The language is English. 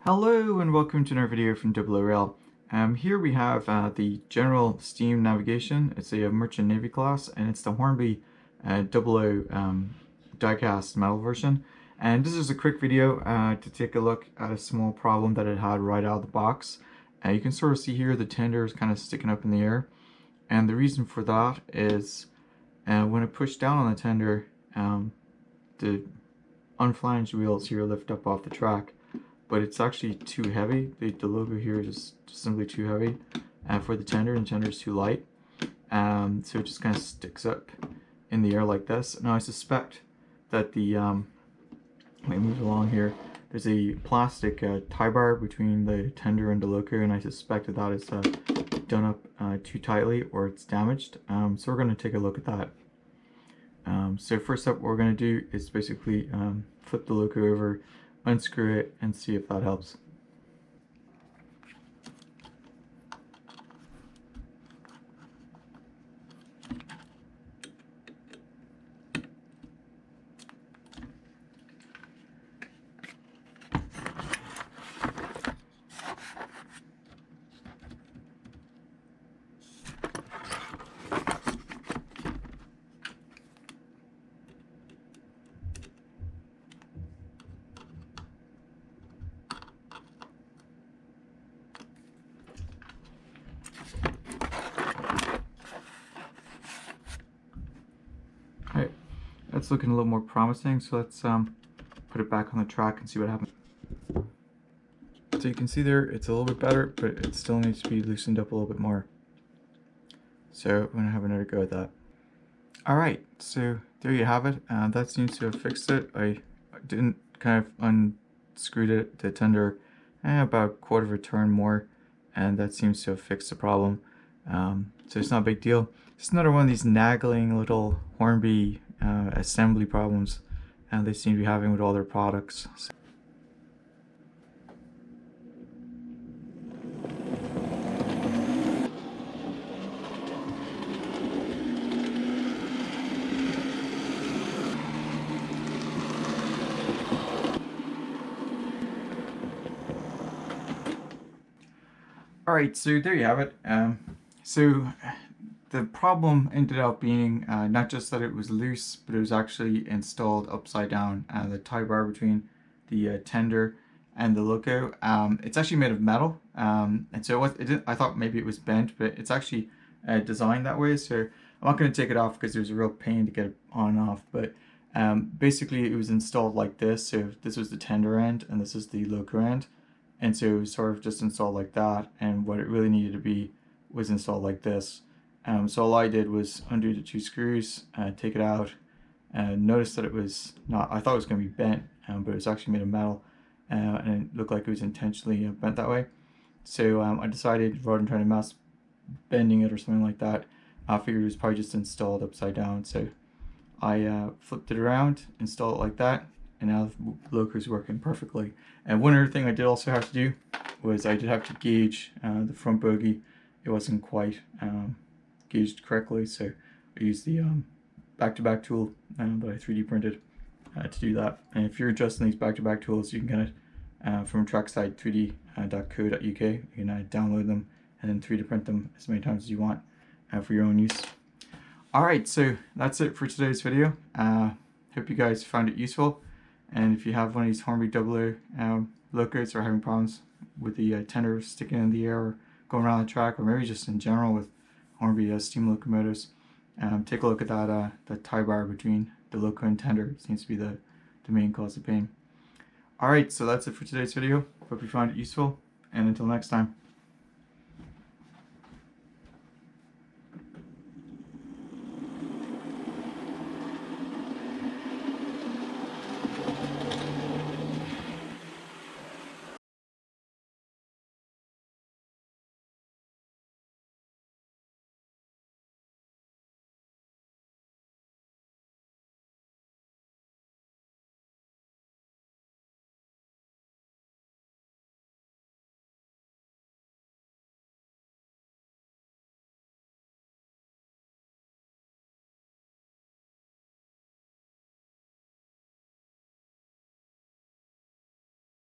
Hello and welcome to another video from Dublo. Here we have the general steam navigation. It's a merchant navy class and it's the Hornby Dublo diecast metal version. And this is a quick video to take a look at a small problem that it had right out of the box. You can sort of see here the tender is kind of sticking up in the air. And the reason for that is when I push down on the tender, the unflanged wheels here lift up off the track. But it's actually too heavy. The logo here is just simply too heavy for the tender, and the tender is too light. So it just kind of sticks up in the air like this. Now I suspect that the, let me move along here, there's a plastic tie bar between the tender and the loco, and I suspect that that is done up too tightly or it's damaged. So we're going to take a look at that. So first up, what we're going to do is basically flip the loco over, unscrew it, and see if that helps. Alright, that's looking a little more promising, so let's put it back on the track and see what happens. So you can see there, it's a little bit better, but it still needs to be loosened up a little bit more. So I'm going to have another go at that. Alright, so there you have it. That seems to have fixed it. I didn't kind of unscrew the tender about a quarter of a turn more, and that seems to have fixed the problem. So it's not a big deal. It's another one of these nagging little Hornby assembly problems they seem to be having with all their products. So Alright, so there you have it. So the problem ended up being not just that it was loose, but it was actually installed upside down. The tie bar between the tender and the loco. It's actually made of metal, and so I thought maybe it was bent, but it's actually designed that way. So I'm not going to take it off because it was a real pain to get it on and off. But basically, it was installed like this. So this was the tender end, and this is the loco end. And so it was sort of just installed like that, and what it really needed to be was installed like this. So all I did was undo the two screws, take it out, and notice that it was not, I thought it was going to be bent, but it was actually made of metal, and it looked like it was intentionally bent that way. So I decided, rather than trying to mess bending it or something like that, I figured it was probably just installed upside down. So I flipped it around, installed it like that, and now the loco is working perfectly. And one other thing I did also have to do was I did have to gauge the front bogie. It wasn't quite gauged correctly, so I used the back-to-back tool that I 3D printed to do that. And if you're interested in these back-to-back tools, you can get it from trackside3d.co.uk. You can download them and then 3D print them as many times as you want for your own use. Alright, so that's it for today's video. Hope you guys found it useful. And if you have one of these Hornby Dublo locos or having problems with the tender sticking in the air or going around the track, or maybe just in general with Hornby steam locomotives, take a look at that tie bar between the loco and tender. It seems to be the main cause of pain. Alright, so that's it for today's video. Hope you found it useful, and until next time.